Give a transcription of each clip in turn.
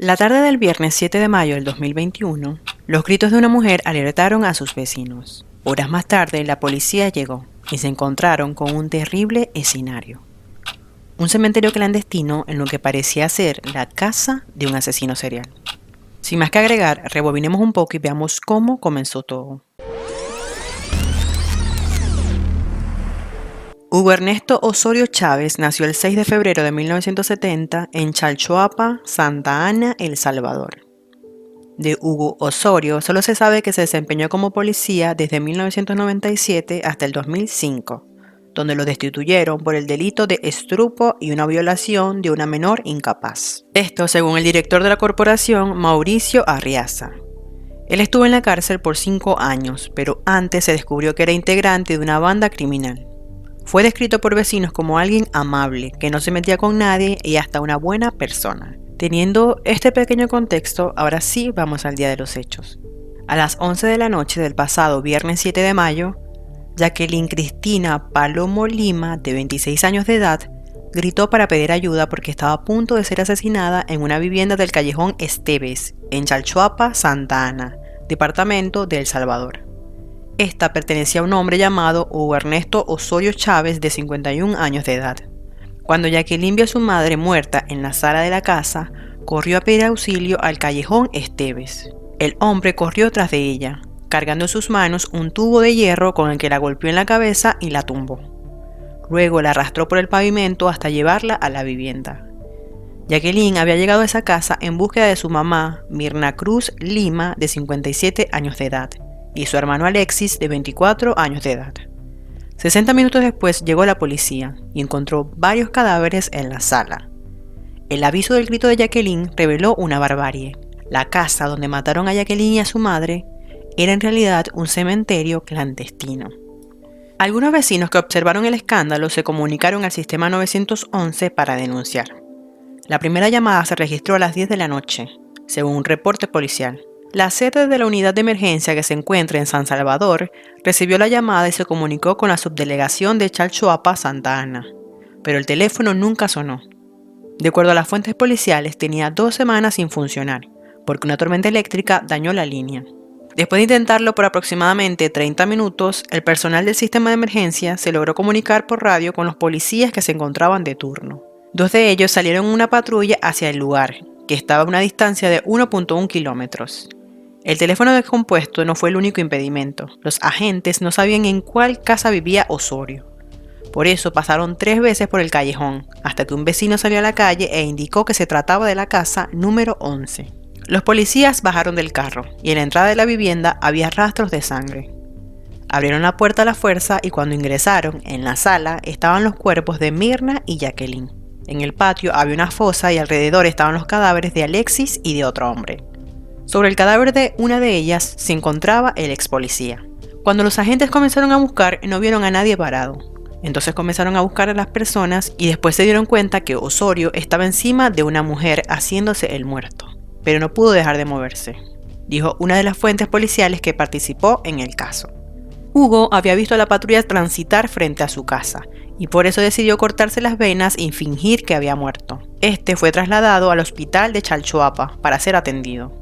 La tarde del viernes 7 de mayo del 2021, los gritos de una mujer alertaron a sus vecinos. Horas más tarde, la policía llegó y se encontraron con un terrible escenario. Un cementerio clandestino en lo que parecía ser la casa de un asesino serial. Sin más que agregar, rebobinemos un poco y veamos cómo comenzó todo. Hugo Ernesto Osorio Chávez nació el 6 de febrero de 1970 en Chalchuapa, Santa Ana, El Salvador. De Hugo Osorio solo se sabe que se desempeñó como policía desde 1997 hasta el 2005, donde lo destituyeron por el delito de estrupo y una violación de una menor incapaz. Esto según el director de la corporación, Mauricio Arriaza. Él estuvo en la cárcel por 5 años, pero antes se descubrió que era integrante de una banda criminal. Fue descrito por vecinos como alguien amable, que no se metía con nadie y hasta una buena persona. Teniendo este pequeño contexto, ahora sí vamos al día de los hechos. A las 11 de la noche del pasado viernes 7 de mayo, Jacqueline Cristina Palomo Lima, de 26 años de edad, gritó para pedir ayuda porque estaba a punto de ser asesinada en una vivienda del callejón Esteves, en Chalchuapa, Santa Ana, departamento de El Salvador. Esta pertenecía a un hombre llamado Hugo Ernesto Osorio Chávez, de 51 años de edad. Cuando Jacqueline vio a su madre muerta en la sala de la casa, corrió a pedir auxilio al callejón Esteves. El hombre corrió tras de ella, cargando en sus manos un tubo de hierro con el que la golpeó en la cabeza y la tumbó. Luego la arrastró por el pavimento hasta llevarla a la vivienda. Jacqueline había llegado a esa casa en búsqueda de su mamá, Mirna Cruz Lima, de 57 años de edad, y su hermano Alexis, de 24 años de edad. 60 minutos después llegó la policía y encontró varios cadáveres en la sala. El aviso del grito de Jacqueline reveló una barbarie. La casa donde mataron a Jacqueline y a su madre era en realidad un cementerio clandestino. Algunos vecinos que observaron el escándalo se comunicaron al sistema 911 para denunciar. La primera llamada se registró a las 10 de la noche, según un reporte policial. La sede de la unidad de emergencia que se encuentra en San Salvador recibió la llamada y se comunicó con la subdelegación de Chalchuapa, Santa Ana, pero el teléfono nunca sonó. De acuerdo a las fuentes policiales, tenía 2 semanas sin funcionar, porque una tormenta eléctrica dañó la línea. Después de intentarlo por aproximadamente 30 minutos, el personal del sistema de emergencia se logró comunicar por radio con los policías que se encontraban de turno. 2 de ellos salieron en una patrulla hacia el lugar, que estaba a una distancia de 1.1 kilómetros. El teléfono descompuesto no fue el único impedimento. Los agentes no sabían en cuál casa vivía Osorio. Por eso pasaron 3 veces por el callejón, hasta que un vecino salió a la calle e indicó que se trataba de la casa número 11. Los policías bajaron del carro y en la entrada de la vivienda había rastros de sangre. Abrieron la puerta a la fuerza y cuando ingresaron, en la sala estaban los cuerpos de Mirna y Jacqueline. En el patio había una fosa y alrededor estaban los cadáveres de Alexis y de otro hombre. Sobre el cadáver de una de ellas se encontraba el ex policía. Cuando los agentes comenzaron a buscar, no vieron a nadie parado. Entonces comenzaron a buscar a las personas y después se dieron cuenta que Osorio estaba encima de una mujer haciéndose el muerto, pero no pudo dejar de moverse, dijo una de las fuentes policiales que participó en el caso. Hugo había visto a la patrulla transitar frente a su casa y por eso decidió cortarse las venas y fingir que había muerto. Este fue trasladado al hospital de Chalchuapa para ser atendido.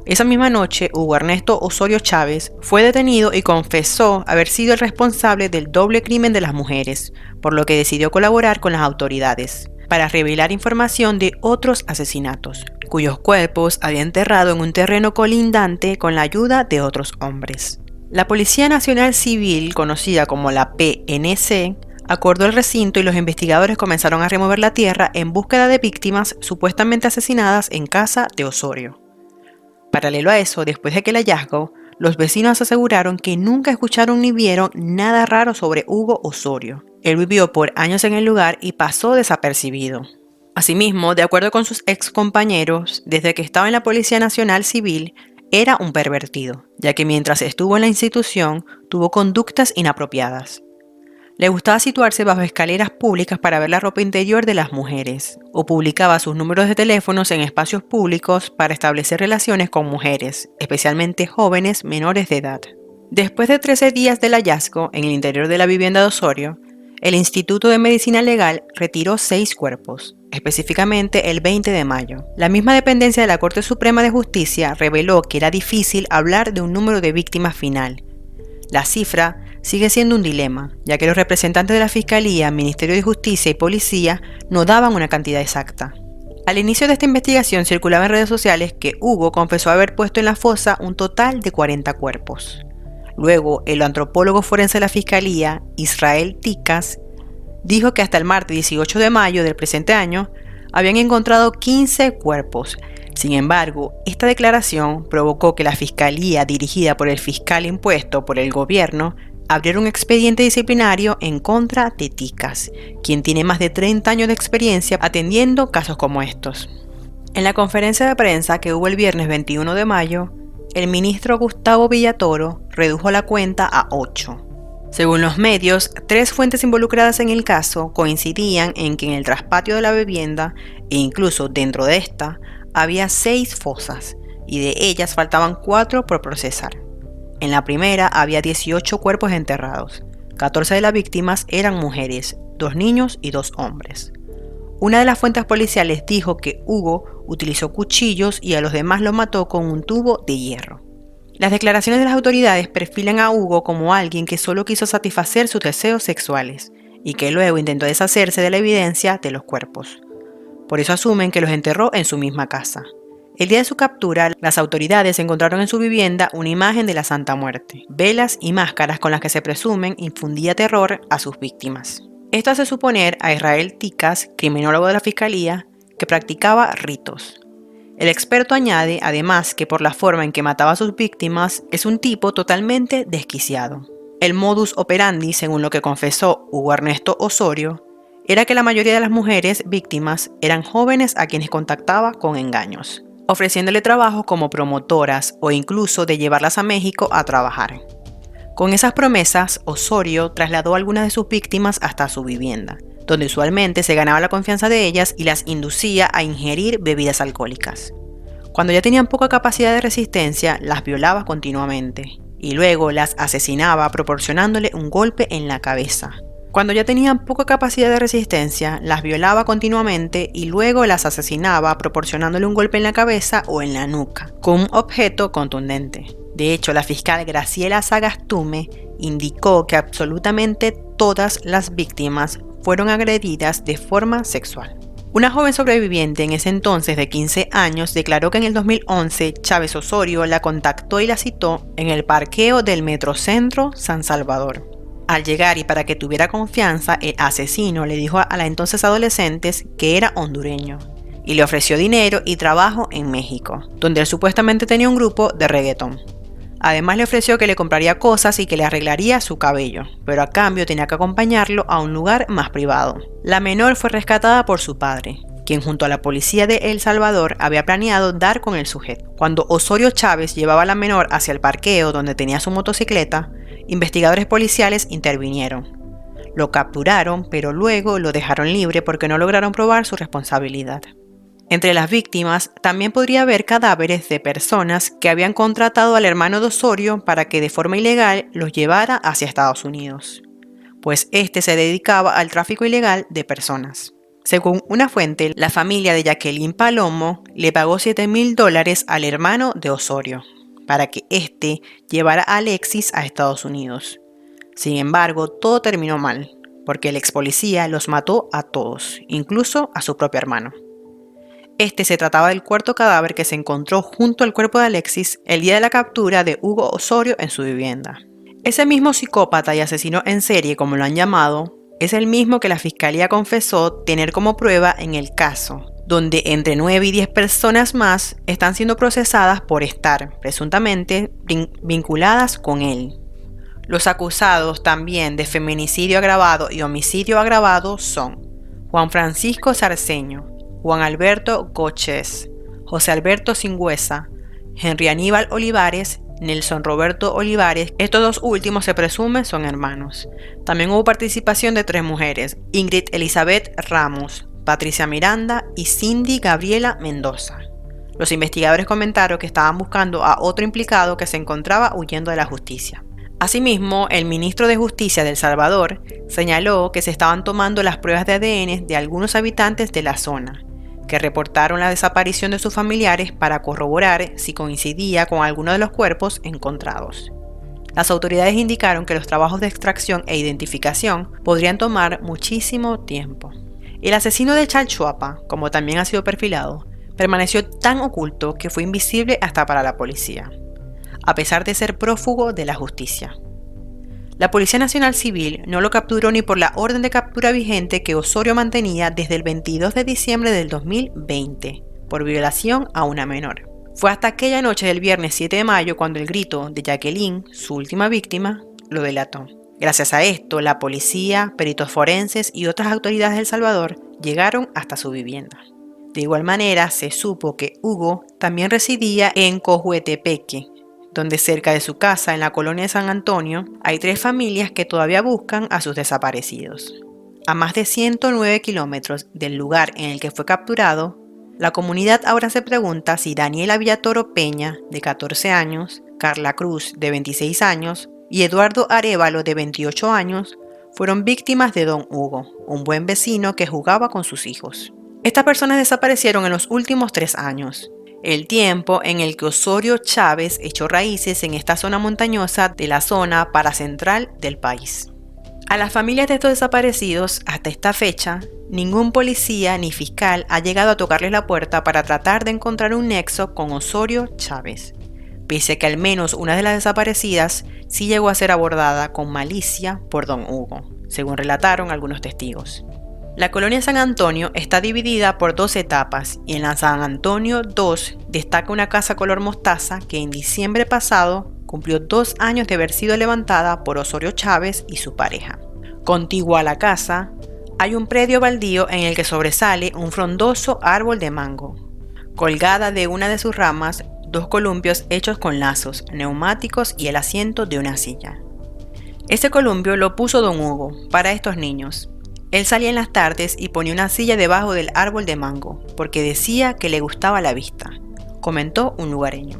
Esa misma noche, Hugo Ernesto Osorio Chávez fue detenido y confesó haber sido el responsable del doble crimen de las mujeres, por lo que decidió colaborar con las autoridades para revelar información de otros asesinatos, cuyos cuerpos había enterrado en un terreno colindante con la ayuda de otros hombres. La Policía Nacional Civil, conocida como la PNC, acordó el recinto y los investigadores comenzaron a remover la tierra en búsqueda de víctimas supuestamente asesinadas en casa de Osorio. Paralelo a eso, después de aquel hallazgo, los vecinos aseguraron que nunca escucharon ni vieron nada raro sobre Hugo Osorio. Él vivió por años en el lugar y pasó desapercibido. Asimismo, de acuerdo con sus ex compañeros, desde que estaba en la Policía Nacional Civil, era un pervertido, ya que mientras estuvo en la institución, tuvo conductas inapropiadas. Le gustaba situarse bajo escaleras públicas para ver la ropa interior de las mujeres, o publicaba sus números de teléfonos en espacios públicos para establecer relaciones con mujeres, especialmente jóvenes menores de edad. Después de 13 días del hallazgo en el interior de la vivienda de Osorio, el Instituto de Medicina Legal retiró 6 cuerpos. específicamente el 20 de mayo. La misma dependencia de la Corte Suprema de Justicia reveló que era difícil hablar de un número de víctimas final. La cifra sigue siendo un dilema, ya que los representantes de la Fiscalía, Ministerio de Justicia y Policía no daban una cantidad exacta. Al inicio de esta investigación circulaba en redes sociales que Hugo confesó haber puesto en la fosa un total de 40 cuerpos. Luego, el antropólogo forense de la Fiscalía, Israel Ticas, dijo que hasta el martes 18 de mayo del presente año habían encontrado 15 cuerpos. Sin embargo, esta declaración provocó que la Fiscalía, dirigida por el fiscal impuesto por el gobierno, abriera un expediente disciplinario en contra de Ticas, quien tiene más de 30 años de experiencia atendiendo casos como estos. En la conferencia de prensa que hubo el viernes 21 de mayo, el ministro Gustavo Villatoro redujo la cuenta a 8. Según los medios, 3 fuentes involucradas en el caso coincidían en que en el traspatio de la vivienda, e incluso dentro de esta, había 6 fosas, y de ellas faltaban 4 por procesar. En la primera había 18 cuerpos enterrados. 14 de las víctimas eran mujeres, 2 niños y 2 hombres. Una de las fuentes policiales dijo que Hugo utilizó cuchillos y a los demás los mató con un tubo de hierro. Las declaraciones de las autoridades perfilan a Hugo como alguien que solo quiso satisfacer sus deseos sexuales y que luego intentó deshacerse de la evidencia de los cuerpos. Por eso asumen que los enterró en su misma casa. El día de su captura, las autoridades encontraron en su vivienda una imagen de la Santa Muerte, velas y máscaras con las que se presumen infundía terror a sus víctimas. Esto hace suponer a Israel Ticas, criminólogo de la Fiscalía, que practicaba ritos. El experto añade, además, que por la forma en que mataba a sus víctimas, es un tipo totalmente desquiciado. El modus operandi, según lo que confesó Hugo Ernesto Osorio, era que la mayoría de las mujeres víctimas eran jóvenes a quienes contactaba con engaños, ofreciéndole trabajo como promotoras o incluso de llevarlas a México a trabajar. Con esas promesas, Osorio trasladó a algunas de sus víctimas hasta su vivienda, donde usualmente se ganaba la confianza de ellas y las inducía a ingerir bebidas alcohólicas. Cuando ya tenían poca capacidad de resistencia, las violaba continuamente y luego las asesinaba proporcionándole un golpe en la cabeza. Cuando ya tenían poca capacidad de resistencia, las violaba continuamente y luego las asesinaba proporcionándole un golpe en la cabeza o en la nuca, con un objeto contundente. De hecho, la fiscal Graciela Sagastume indicó que absolutamente todas las víctimas fueron agredidas de forma sexual. Una joven sobreviviente en ese entonces de 15 años declaró que en el 2011 Chávez Osorio la contactó y la citó en el parqueo del Metrocentro San Salvador. Al llegar y para que tuviera confianza, el asesino le dijo a las entonces adolescentes que era hondureño y le ofreció dinero y trabajo en México, donde él supuestamente tenía un grupo de reggaetón. Además le ofreció que le compraría cosas y que le arreglaría su cabello, pero a cambio tenía que acompañarlo a un lugar más privado. La menor fue rescatada por su padre, quien junto a la policía de El Salvador había planeado dar con el sujeto. Cuando Osorio Chávez llevaba a la menor hacia el parqueo donde tenía su motocicleta, investigadores policiales intervinieron. Lo capturaron, pero luego lo dejaron libre porque no lograron probar su responsabilidad. Entre las víctimas también podría haber cadáveres de personas que habían contratado al hermano de Osorio para que de forma ilegal los llevara hacia Estados Unidos, pues este se dedicaba al tráfico ilegal de personas. Según una fuente, la familia de Jacqueline Palomo le pagó $7,000 al hermano de Osorio para que éste llevara a Alexis a Estados Unidos. Sin embargo, todo terminó mal, porque el ex policía los mató a todos, incluso a su propio hermano. Este se trataba del cuarto cadáver que se encontró junto al cuerpo de Alexis el día de la captura de Hugo Osorio en su vivienda. Ese mismo psicópata y asesino en serie, como lo han llamado, es el mismo que la fiscalía confesó tener como prueba en el caso, donde entre 9 y 10 personas más están siendo procesadas por estar, presuntamente, vinculadas con él. Los acusados también de feminicidio agravado y homicidio agravado son Juan Francisco Sarceño, Juan Alberto Góchez, José Alberto Singüesa, Henry Aníbal Olivares, Nelson Roberto Olivares. Estos dos últimos se presume son hermanos. También hubo participación de 3 mujeres, Ingrid Elizabeth Ramos, Patricia Miranda y Cindy Gabriela Mendoza. Los investigadores comentaron que estaban buscando a otro implicado que se encontraba huyendo de la justicia. Asimismo, el ministro de Justicia de El Salvador señaló que se estaban tomando las pruebas de ADN de algunos habitantes de la zona, que reportaron la desaparición de sus familiares para corroborar si coincidía con alguno de los cuerpos encontrados. Las autoridades indicaron que los trabajos de extracción e identificación podrían tomar muchísimo tiempo. El asesino de Chalchuapa, como también ha sido perfilado, permaneció tan oculto que fue invisible hasta para la policía, a pesar de ser prófugo de la justicia. La Policía Nacional Civil no lo capturó ni por la orden de captura vigente que Osorio mantenía desde el 22 de diciembre del 2020, por violación a una menor. Fue hasta aquella noche del viernes 7 de mayo cuando el grito de Jacqueline, su última víctima, lo delató. Gracias a esto, la policía, peritos forenses y otras autoridades de El Salvador llegaron hasta su vivienda. De igual manera, se supo que Hugo también residía en Cojutepeque, donde cerca de su casa en la colonia de San Antonio hay 3 familias que todavía buscan a sus desaparecidos. A más de 109 kilómetros del lugar en el que fue capturado, la comunidad ahora se pregunta si Daniela Villatoro Peña, de 14 años, Carla Cruz, de 26 años, y Eduardo Arévalo, de 28 años, fueron víctimas de Don Hugo, un buen vecino que jugaba con sus hijos. Estas personas desaparecieron en los últimos 3 años, el tiempo en el que Osorio Chávez echó raíces en esta zona montañosa de la zona paracentral del país. A las familias de estos desaparecidos, hasta esta fecha, ningún policía ni fiscal ha llegado a tocarles la puerta para tratar de encontrar un nexo con Osorio Chávez, pese a que al menos una de las desaparecidas sí llegó a ser abordada con malicia por Don Hugo, según relataron algunos testigos. La colonia San Antonio está dividida por 2 etapas y en la San Antonio 2 destaca una casa color mostaza que en diciembre pasado cumplió 2 años de haber sido levantada por Osorio Chávez y su pareja. Contigua a la casa hay un predio baldío en el que sobresale un frondoso árbol de mango. Colgada de una de sus ramas, 2 columpios hechos con lazos, neumáticos y el asiento de una silla. Ese columpio lo puso Don Hugo para estos niños. Él salía en las tardes y ponía una silla debajo del árbol de mango, porque decía que le gustaba la vista, comentó un lugareño.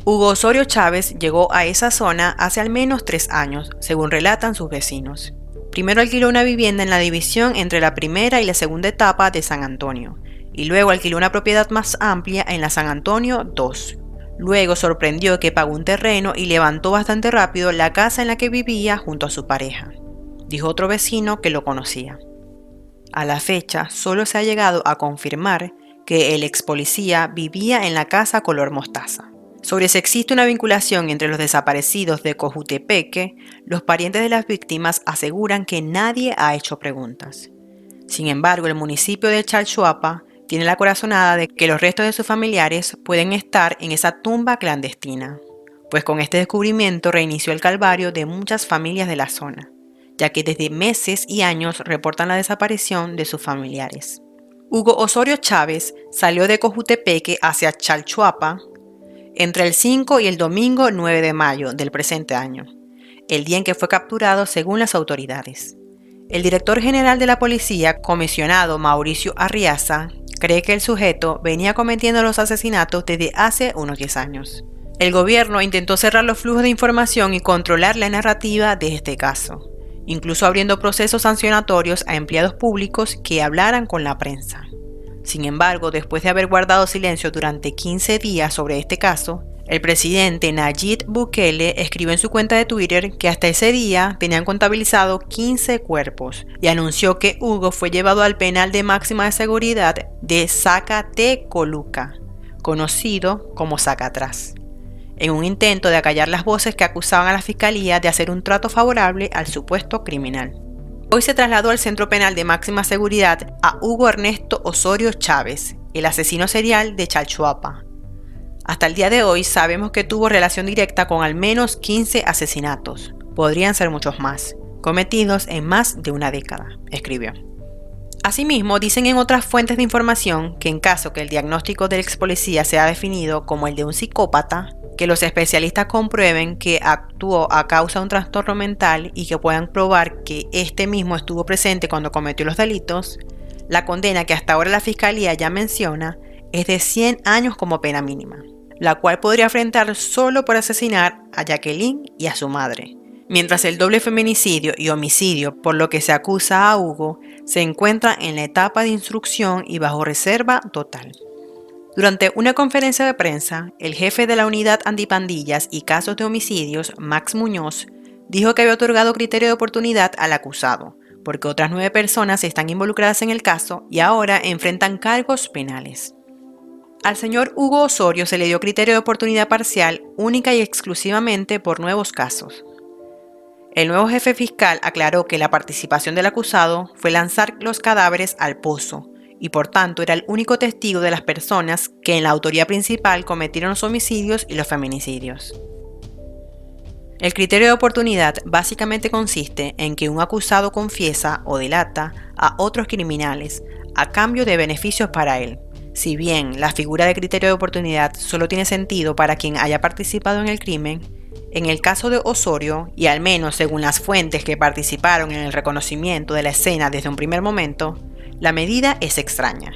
Hugo Osorio Chávez llegó a esa zona hace al menos 3 años, según relatan sus vecinos. Primero alquiló una vivienda en la división entre la primera y la segunda etapa de San Antonio, y luego alquiló una propiedad más amplia en la San Antonio 2. Luego sorprendió que pagó un terreno y levantó bastante rápido la casa en la que vivía junto a su pareja, dijo otro vecino que lo conocía. A la fecha, solo se ha llegado a confirmar que el ex policía vivía en la casa color mostaza. Sobre si existe una vinculación entre los desaparecidos de Cojutepeque, los parientes de las víctimas aseguran que nadie ha hecho preguntas. Sin embargo, el municipio de Chalchuapa tiene la corazonada de que los restos de sus familiares pueden estar en esa tumba clandestina, pues con este descubrimiento reinició el calvario de muchas familias de la zona, ya que desde meses y años reportan la desaparición de sus familiares. Hugo Osorio Chávez salió de Cojutepeque hacia Chalchuapa entre el 5 y el domingo 9 de mayo del presente año, el día en que fue capturado según las autoridades. El director general de la policía, comisionado Mauricio Arriaza, cree que el sujeto venía cometiendo los asesinatos desde hace unos 10 años. El gobierno intentó cerrar los flujos de información y controlar la narrativa de este caso, incluso abriendo procesos sancionatorios a empleados públicos que hablaran con la prensa. Sin embargo, después de haber guardado silencio durante 15 días sobre este caso, el presidente Nayib Bukele escribió en su cuenta de Twitter que hasta ese día tenían contabilizado 15 cuerpos y anunció que Hugo fue llevado al penal de máxima de seguridad de Zacatecoluca, conocido como Zacatrás, en un intento de acallar las voces que acusaban a la fiscalía de hacer un trato favorable al supuesto criminal. Hoy se trasladó al centro penal de máxima seguridad a Hugo Ernesto Osorio Chávez, el asesino serial de Chalchuapa. Hasta el día de hoy sabemos que tuvo relación directa con al menos 15 asesinatos, podrían ser muchos más, cometidos en más de una década, escribió. Asimismo, dicen en otras fuentes de información que en caso que el diagnóstico del ex policía sea definido como el de un psicópata, que los especialistas comprueben que actuó a causa de un trastorno mental y que puedan probar que este mismo estuvo presente cuando cometió los delitos, la condena que hasta ahora la fiscalía ya menciona es de 100 años como pena mínima. la cual podría enfrentar solo por asesinar a Jacqueline y a su madre. Mientras el doble feminicidio y homicidio por lo que se acusa a Hugo se encuentra en la etapa de instrucción y bajo reserva total. Durante una conferencia de prensa, el jefe de la Unidad Antipandillas y Casos de Homicidios, Max Muñoz, dijo que había otorgado criterio de oportunidad al acusado, porque otras 9 personas están involucradas en el caso y ahora enfrentan cargos penales. Al señor Hugo Osorio se le dio criterio de oportunidad parcial única y exclusivamente por nuevos casos. El nuevo jefe fiscal aclaró que la participación del acusado fue lanzar los cadáveres al pozo, y por tanto era el único testigo de las personas que en la autoría principal cometieron los homicidios y los feminicidios. El criterio de oportunidad básicamente consiste en que un acusado confiesa o delata a otros criminales a cambio de beneficios para él. Si bien la figura de criterio de oportunidad solo tiene sentido para quien haya participado en el crimen, en el caso de Osorio, y al menos según las fuentes que participaron en el reconocimiento de la escena desde un primer momento, la medida es extraña,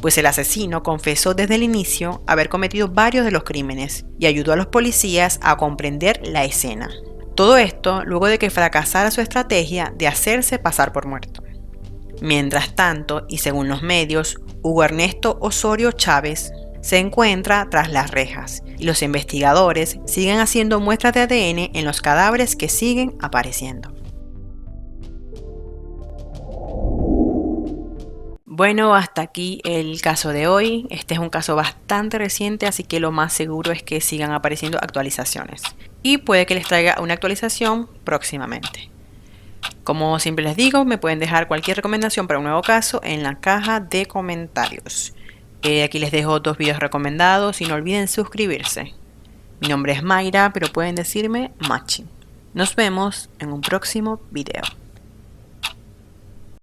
pues el asesino confesó desde el inicio haber cometido varios de los crímenes y ayudó a los policías a comprender la escena. Todo esto luego de que fracasara su estrategia de hacerse pasar por muerto. Mientras tanto, y según los medios, Hugo Ernesto Osorio Chávez se encuentra tras las rejas y los investigadores siguen haciendo muestras de ADN en los cadáveres que siguen apareciendo. Bueno, hasta aquí el caso de hoy. Este es un caso bastante reciente, así que lo más seguro es que sigan apareciendo actualizaciones. Y puede que les traiga una actualización próximamente. Como siempre les digo, me pueden dejar cualquier recomendación para un nuevo caso en la caja de comentarios. Aquí les dejo 2 videos recomendados y no olviden suscribirse. Mi nombre es Mayra, pero pueden decirme Machi. Nos vemos en un próximo video.